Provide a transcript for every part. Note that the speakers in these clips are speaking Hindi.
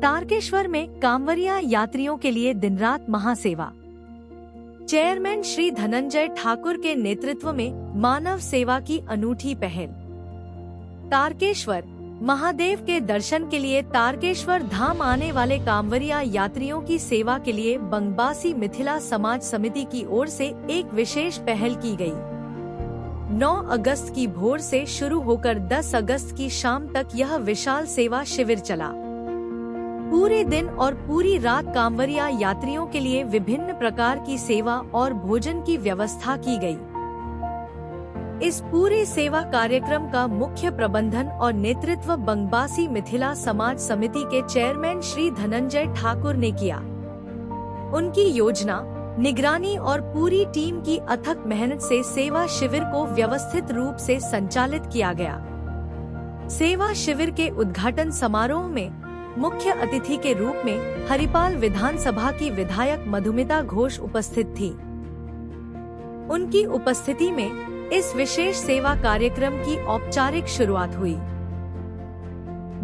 तारकेश्वर में कांवरिया यात्रियों के लिए दिन रात महासेवा। चेयरमैन श्री धनंजय ठाकुर के नेतृत्व में मानव सेवा की अनूठी पहल। तारकेश्वर महादेव के दर्शन के लिए तारकेश्वर धाम आने वाले कांवरिया यात्रियों की सेवा के लिए बंगबासी मिथिला समाज समिति की ओर से एक विशेष पहल की गई। 9 अगस्त की भोर से शुरू होकर 10 अगस्त की शाम तक यह विशाल सेवा शिविर चला। पूरे दिन और पूरी रात कांवरिया यात्रियों के लिए विभिन्न प्रकार की सेवा और भोजन की व्यवस्था की गई। इस पूरे सेवा कार्यक्रम का मुख्य प्रबंधन और नेतृत्व बंगबासी मिथिला समाज समिति के चेयरमैन श्री धनंजय ठाकुर ने किया। उनकी योजना, निगरानी और पूरी टीम की अथक मेहनत से सेवा शिविर को व्यवस्थित रूप से संचालित किया गया। सेवा शिविर के उद्घाटन समारोह में मुख्य अतिथि के रूप में हरिपाल विधानसभा की विधायक मधुमिता घोष उपस्थित थी। उनकी उपस्थिति में इस विशेष सेवा कार्यक्रम की औपचारिक शुरुआत हुई।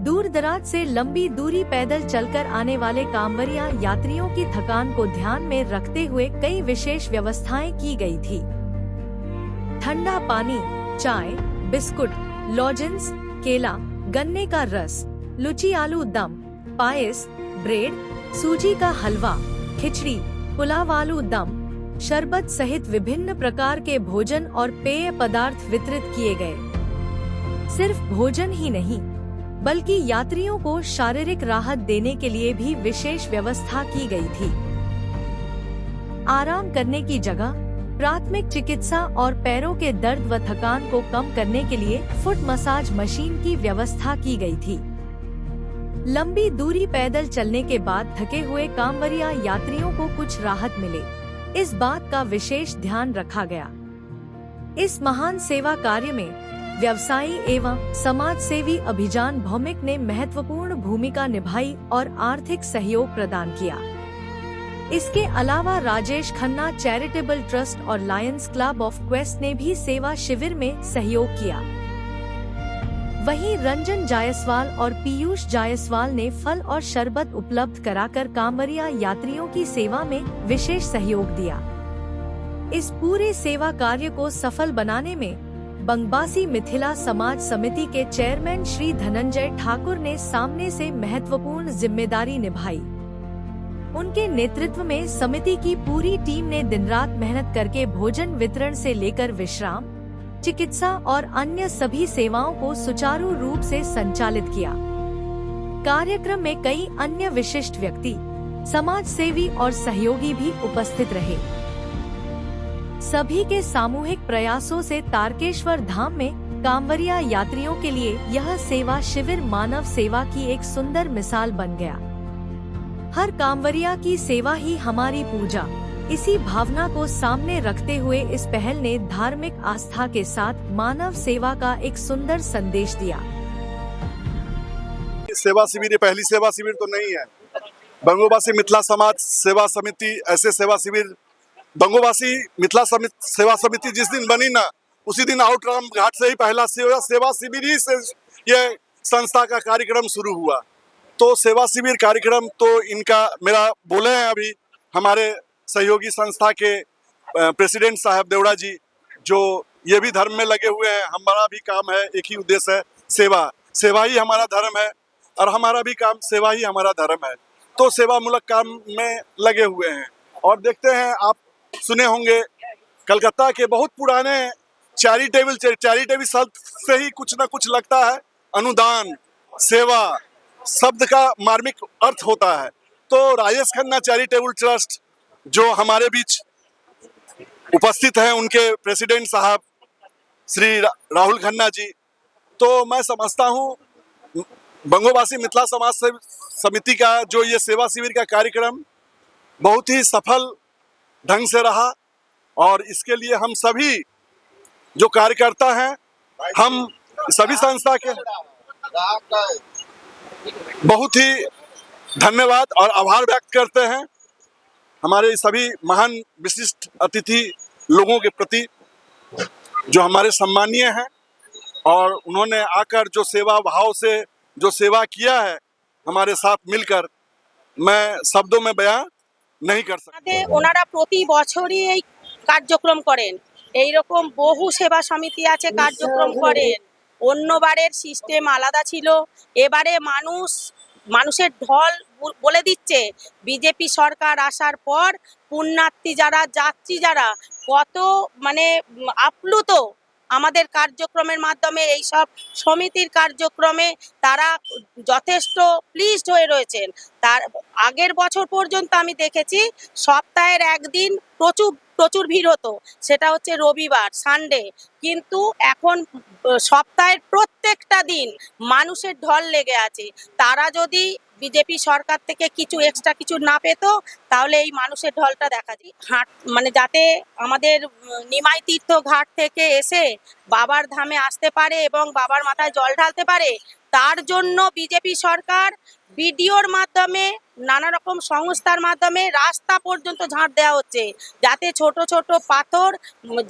दूर दराज से लंबी दूरी पैदल चलकर आने वाले कांवरिया यात्रियों की थकान को ध्यान में रखते हुए कई विशेष व्यवस्थाएं की गई थी। ठंडा पानी, चाय, बिस्कुट, लॉजेंस, केला, गन्ने का रस, लुची आलू दम, पायस, ब्रेड, सूजी का हलवा, खिचड़ी, पुलाव आलू दम, शरबत सहित विभिन्न प्रकार के भोजन और पेय पदार्थ वितरित किए गए। सिर्फ भोजन ही नहीं, बल्कि यात्रियों को शारीरिक राहत देने के लिए भी विशेष व्यवस्था की गई थी। आराम करने की जगह, प्राथमिक चिकित्सा और पैरों के दर्द व थकान को कम करने के लिए फुट मसाज मशीन की व्यवस्था की गई थी। लंबी दूरी पैदल चलने के बाद थके हुए कांवरिया यात्रियों को कुछ राहत मिले, इस बात का विशेष ध्यान रखा गया। इस महान सेवा कार्य में व्यवसायी एवं समाज सेवी अभिजान भौमिक ने महत्वपूर्ण भूमिका निभाई और आर्थिक सहयोग प्रदान किया। इसके अलावा राजेश खन्ना चैरिटेबल ट्रस्ट और लायंस क्लब ऑफ क्वेस्ट ने भी सेवा शिविर में सहयोग किया। वहीं रंजन जायसवाल और पीयूष जायसवाल ने फल और शरबत उपलब्ध कराकर कांवरिया यात्रियों की सेवा में विशेष सहयोग दिया। इस पूरे सेवा कार्य को सफल बनाने में बंगबासी मिथिला समाज समिति के चेयरमैन श्री धनंजय ठाकुर ने सामने से महत्वपूर्ण जिम्मेदारी निभाई। उनके नेतृत्व में समिति की पूरी टीम ने दिन रात मेहनत करके भोजन वितरण से लेकर विश्राम, चिकित्सा और अन्य सभी सेवाओं को सुचारू रूप से संचालित किया। कार्यक्रम में कई अन्य विशिष्ट व्यक्ति, समाज सेवी और सहयोगी भी उपस्थित रहे। सभी के सामूहिक प्रयासों से तारकेश्वर धाम में कांवरिया यात्रियों के लिए यह सेवा शिविर मानव सेवा की एक सुंदर मिसाल बन गया। हर कांवरिया की सेवा ही हमारी पूजा, इसी भावना को सामने रखते हुए इस पहल ने धार्मिक आस्था के साथ मानव सेवा का एक सुंदर संदेश दिया। सेवा शिविर पहली सेवा शिविर तो नहीं है। बंगोबासी मिथिला समाज सेवा समिति ऐसे सेवा शिविर, बंगोबासी मिथिला सेवा समिति जिस दिन बनी ना, उसी दिन आउटराम घाट से ही पहला सेवा शिविर ही से ये संस्था का कार्यक्रम शुरू हुआ। तो सेवा शिविर कार्यक्रम तो इनका मेरा बोले हैं अभी हमारे सहयोगी संस्था के प्रेसिडेंट साहब देवड़ा जी, जो ये भी धर्म में लगे हुए हैं। हमारा भी काम है, एक ही उद्देश्य है, सेवा। सेवा ही हमारा धर्म है और हमारा भी काम सेवा ही हमारा धर्म है। तो सेवा मूलक काम में लगे हुए हैं। और देखते हैं, आप सुने होंगे कलकत्ता के बहुत पुराने चैरिटेबल शब्द से ही कुछ ना कुछ लगता है। अनुदान, सेवा शब्द का मार्मिक अर्थ होता है। तो राजेश खन्ना चैरिटेबल ट्रस्ट जो हमारे बीच उपस्थित हैं, उनके प्रेसिडेंट साहब श्री राहुल खन्ना जी, तो मैं समझता हूँ बंगोबासी मिथिला समाज समिति का जो ये सेवा शिविर का कार्यक्रम बहुत ही सफल ढंग से रहा। और इसके लिए हम सभी जो कार्यकर्ता हैं, हम सभी संस्था के बहुत ही धन्यवाद और आभार व्यक्त करते हैं हमारे सभी महान विशिष्ट अतिथि लोगों के प्रति जो हमारे सम्मानीय हैं और उन्होंने आकर जो सेवा भाव से जो सेवा किया है, हमारे साथ मिलकर मैं शब्दों में बयां नहीं कर सकता। আমাদের ওনারা প্রতি বছরই এই কার্যক্রম করেন, এইরকম বহু সেবা সমিতি আছে কার্যক্রম করেন। অন্যবারের সিস্টেম আলাদা ছিল, এবারে মানুষের ঢল বলে দিচ্ছে। বিজেপি সরকার আসার পর পুণ্যার্থী যারা, যাত্রী যারা কত মানে আপ্লুত আমাদের কার্যক্রমের মাধ্যমে, এইসব সমিতির কার্যক্রমে তারা যথেষ্ট প্লিজড হয়ে রয়েছেন। তার আগের বছর পর্যন্ত আমি দেখেছি সপ্তাহের একদিন প্রচুর প্রচুর ভিড় হতো, সেটা হচ্ছে রবিবার, সানডে। কিন্তু এখন সপ্তাহের প্রত্যেকটা দিন মানুষের ঢল লেগে আছে। তারা যদি বিজেপি সরকার থেকে কিছু এক্সট্রা কিছু না পেত, তাহলে এই মানুষের ঢলটা দেখা যায়। ঘাট মানে যাতে আমাদের নিমাই তীর্থ ঘাট থেকে এসে বাবার ধামে আসতে পারে এবং বাবার মাথায় জল ঢালতে পারে, তার জন্য বিজেপি সরকার ভিডিওর মাধ্যমে, নানা রকম সংস্থার মাধ্যমে রাস্তা পর্যন্ত ঝাঁট দেওয়া হচ্ছে, যাতে ছোট ছোট পাথর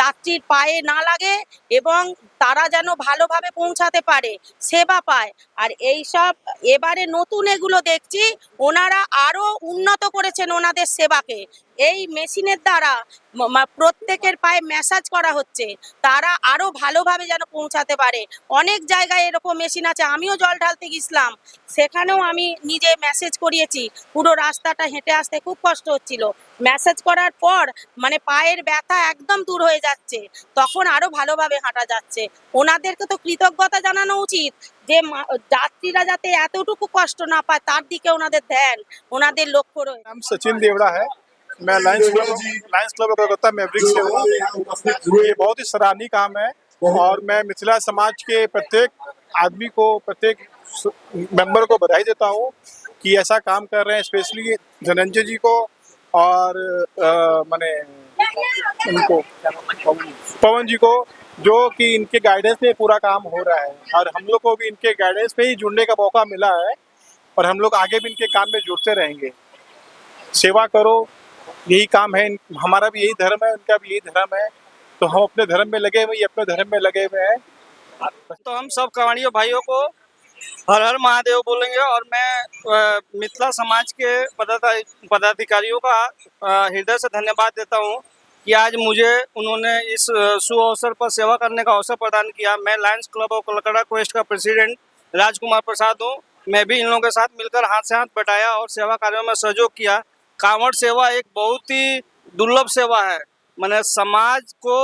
যাত্রীর পায়ে না লাগে এবং তারা যেন ভালোভাবে পৌঁছাতে পারে, সেবা পায়। আর এই সব এবারে নতুন এগুলো দেখছি, ওনারা আরো উন্নত করেছেন ওনাদের সেবাকে। এই মেশিনের দ্বারা প্রত্যেকের পায়ে ম্যাসাজ করা হচ্ছে, তারা আরো ভালোভাবে যেন পৌঁছাতে পারে। অনেক জায়গায় এরকম মেশিন আছে, আমিও জল ঢালতে গেছিলাম, সেখানেও আমি নিজে ম্যাসেজ করিয়েছি। পুরো রাস্তাটা হেঁটে আসতে খুব কষ্ট হচ্ছিল, ম্যাসেজ করার পর মানে পায়ের ব্যথা একদম দূর হয়ে যাচ্ছে, তখন আরো ভালোভাবে হাঁটা যাচ্ছে। ওনাদেরকে তো কৃতজ্ঞতা জানানো উচিত যে যাত্রীরা যাতে এতটুকু কষ্ট না পায়, তার দিকে ওনাদের ধ্যান, ওনাদের লক্ষ্য রয়েছে। नाम सचिन देवड़ा है। मैं लायंस क्लब कोलकाता मैवरिक से हूँ। ये बहुत ही सराहनीय काम है और मैं मिथिला समाज के प्रत्येक आदमी को, प्रत्येक मेंबर को बधाई देता हूँ कि ऐसा काम कर रहे हैं। स्पेशली धनंजय जी को और माने उनको पवन जी को, जो कि इनके गाइडेंस में पूरा काम हो रहा है और हम लोग को भी इनके गाइडेंस पे ही जुड़ने का मौका मिला है और हम लोग आगे भी इनके काम में जुड़ते रहेंगे। सेवा करो, यही काम है। हमारा भी यही धर्म है, उनका भी यही धर्म है, तो हम अपने धर्म में लगे हुए, ये अपने धर्म में लगे हुए हैं। तो हम सब कवाड़ियों भाइयों को हर हर महादेव बोलेंगे और मैं मिथिला समाज के पदाधिकारियों का हृदय से धन्यवाद देता हूँ कि आज मुझे उन्होंने इस शुभ अवसर पर सेवा करने का अवसर प्रदान किया। मैं Lions club of Kolkata quest का प्रेसिडेंट राजकुमार प्रसाद हूँ। मैं भी इन लोगों के साथ मिलकर हाथ से हाथ बटाया और सेवा कार्यों में सहयोग किया। कांवड़ सेवा एक बहुत ही दुर्लभ सेवा है। मैंने समाज को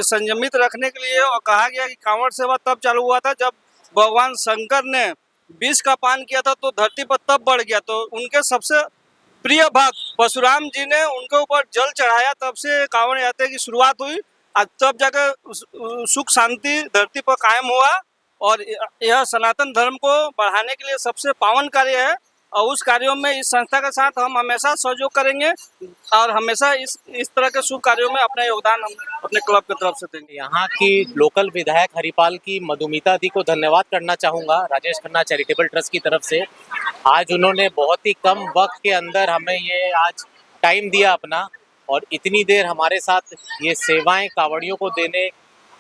संयमित रखने के लिए और कहा गया कि कांवड़ सेवा तब चालू हुआ था जब भगवान शंकर ने विष का पान किया था, तो धरती पर तब बढ़ गया। तो उनके सबसे प्रिय भक्त परशुराम जी ने उनके ऊपर जल चढ़ाया, तब से कांवड़ यात्रा की शुरुआत हुई। तब जाकर सुख शांति धरती पर कायम हुआ और यह सनातन धर्म को बढ़ाने के लिए सबसे पावन कार्य है और उस कार्यों में इस संस्था के साथ हम हमेशा सहयोग करेंगे और हमेशा इस तरह के शुभ कार्यों में अपना योगदान हम अपने क्लब की तरफ से देंगे। यहाँ की लोकल विधायक हरिपाल की मधुमिता दी को धन्यवाद करना चाहूँगा राजेश खन्ना चैरिटेबल ट्रस्ट की तरफ से। आज उन्होंने बहुत ही कम वक्त के अंदर हमें ये आज टाइम दिया अपना और इतनी देर हमारे साथ ये सेवाएं कांवड़ियों को देने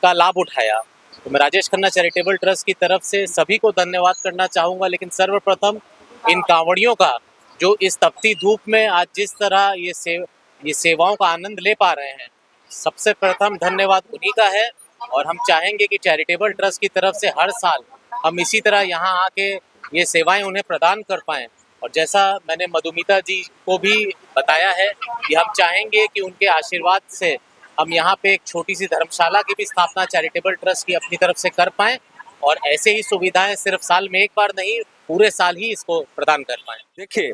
का लाभ उठाया। तो मैं राजेश खन्ना चैरिटेबल ट्रस्ट की तरफ से सभी को धन्यवाद करना चाहूँगा, लेकिन सर्वप्रथम इन कांवड़ियों का जो इस तपती धूप में आज जिस तरह ये सेवाओं का आनंद ले पा रहे हैं, सबसे प्रथम धन्यवाद उन्हीं का है। और हम चाहेंगे कि चैरिटेबल ट्रस्ट की तरफ से हर साल हम इसी तरह यहाँ आके ये सेवाएं उन्हें प्रदान कर पाएँ। और जैसा मैंने मधुमिता जी को भी बताया है कि हम चाहेंगे कि उनके आशीर्वाद से हम यहाँ पे एक छोटी सी धर्मशाला की भी स्थापना चैरिटेबल ट्रस्ट की अपनी तरफ से कर पाएँ और ऐसे ही सुविधाएं सिर्फ साल में एक बार नहीं, पूरे साल ही इसको प्रदान कर पाएँ। देखिए,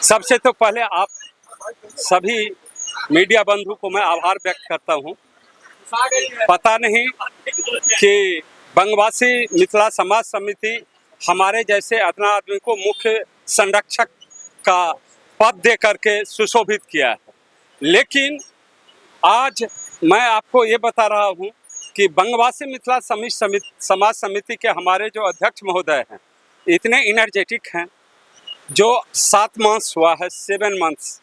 सबसे तो पहले आप सभी मीडिया बंधु को मैं आभार व्यक्त करता हूँ। पता नहीं कि बंगवासी मिथिला समाज समिति हमारे जैसे अदना आदमी को मुख्य संरक्षक का पद दे करके सुशोभित किया है, लेकिन आज मैं आपको ये बता रहा हूँ कि बंगवासी मिथिला समाज समिति के हमारे जो अध्यक्ष महोदय हैं इतने इनर्जेटिक हैं। जो 7 मास हुआ है, 7 मंथ्स,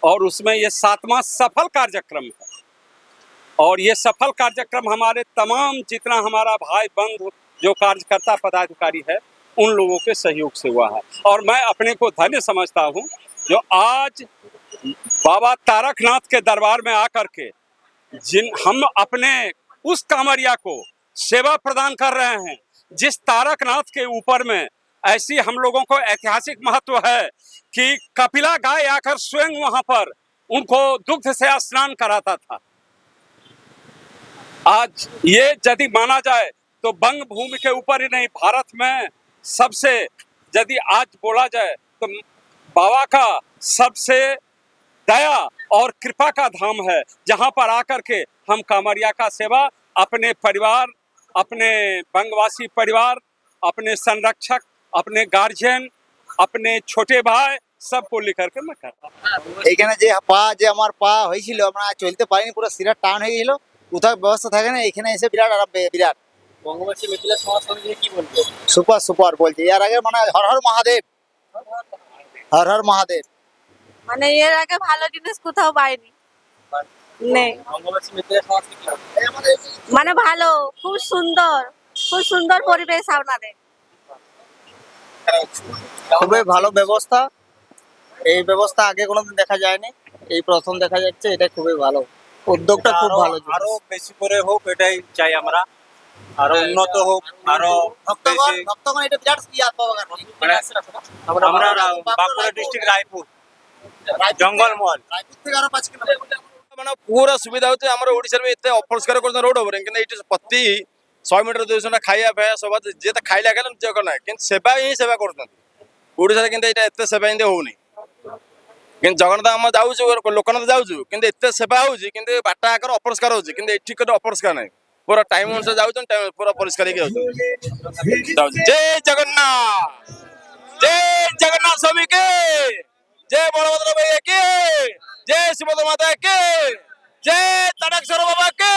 और उसमें ये 7वां सफल कार्यक्रम है और ये सफल कार्यक्रम हमारे तमाम जितना हमारा भाई बंधु जो कार्यकर्ता पदाधिकारी है उन लोगों के सहयोग से हुआ है। और मैं अपने को धन्य समझता हूँ जो आज बाबा तारकनाथ के दरबार में आकर के जिन हम अपने उस कांवरिया को सेवा प्रदान कर रहे हैं, जिस तारकनाथ के ऊपर में ऐसी हम लोगों को ऐतिहासिक महत्व है कि कपिला गाय आकर स्वयं वहां पर उनको दुग्ध से स्नान कराता था। आज ये यदि माना जाए तो बंग भूमि के ऊपर ही नहीं, भारत में सबसे यदि आज बोला जाए तो बाबा का सबसे दया और कृपा का धाम है, जहां पर आकर के हम कांवरिया का सेवा अपने परिवार, अपने बंगवासी परिवार, अपने संरक्षक, अपने गार्जियन, अपने छोटे भाई सबको लेकर के मैं करता हूँ। এইখানে যে পা যে আমার পা হয়েছিল আমরা চলতে পারিনি, পুরো শিরা টান হয়ে গেছিল, কোথাও ব্যবস্থা থাকে না, এখানে এসে বিরাট আরাম পেয়ে বিরাট বঙ্গবাসী মিথিলা সমাজ সমিতি কি বলবো? সুপার সুপার বলছে। এর আগে মানে হর হর মহাদেব, হর হর মহাদেব। মানে এর আগে ভালো জিনিস কোথাও পাইনি, নেই। বঙ্গবাসী মিথিলা সমাজ কি বলবো? মানে ভালো, খুব সুন্দর পরিবেশ আপনাদের। খুবই ভালো ব্যবস্থা, এই ব্যবস্থা আগে কোনোদিন দেখা যায়নি, এই প্রথম দেখা যাচ্ছে, এটা খুবই ভালো উদ্যোগটা, খুব ভালো। আরো বেশি করে হোক এটাই চাই আমরা, আরো উন্নত হোক, আরো ভক্তগণ ভক্তগণ এটা বিরাট ইয়া পাওয়ার আমরা বাঁকুড়া ডিস্ট্রিক্ট রায়পুর জঙ্গলমহল রায়পুর থেকে আরো 5 কিলোমিটার মানে পুরা সুবিধা হচ্ছে। আমরা ওড়িশার এতে অপরিষ্কার করতে রোড হবে কিন্তু এইটা প্রতি 100 মিটার 200 না ଖାଇବା ଫାଇବା ସବା ଯେତେ ଖାଇଲା ଖାଇଲା ଜଗ ନାହିଁ କିନ୍ତୁ ସେବା ହିଁ ସେବା କରୁଛନ୍ତି ଓଡ଼ିଶାରେ, କିନ୍ତୁ ଏଇଟା ଏତେ ସେବା ହିଁ ହଉନି। କିନ୍ତୁ ଜଗନ୍ନାଥ ଆମେ ଯାଉଛୁ ଲୋକନାଥ ଯାଉଛୁ କିନ୍ତୁ ଏତେ ସେବା ହଉଛି, କିନ୍ତୁ ବାଟ ଆଗରେ ଅପରିଷ୍କାର ହଉଛି, କିନ୍ତୁ ଏଠି କୋଠି ଅପରିଷ୍କାର ନାହିଁ, ପୁରା ଟାଇମ ଅନୁସାରେ ଯାଉଛନ୍ତି, ପୁରା ପରିଷ୍କାର ହେଇକି ଯାଉଛନ୍ତି। ଜୟ ଜଗନ୍ନାଥ, ଜୟ ଜଗନ୍ନାଥ ସ୍ୱାମୀ କେ, जय बलभद्र भैया के, जय सुभद्रा माता के, जय तड़केश्वर बाबा के।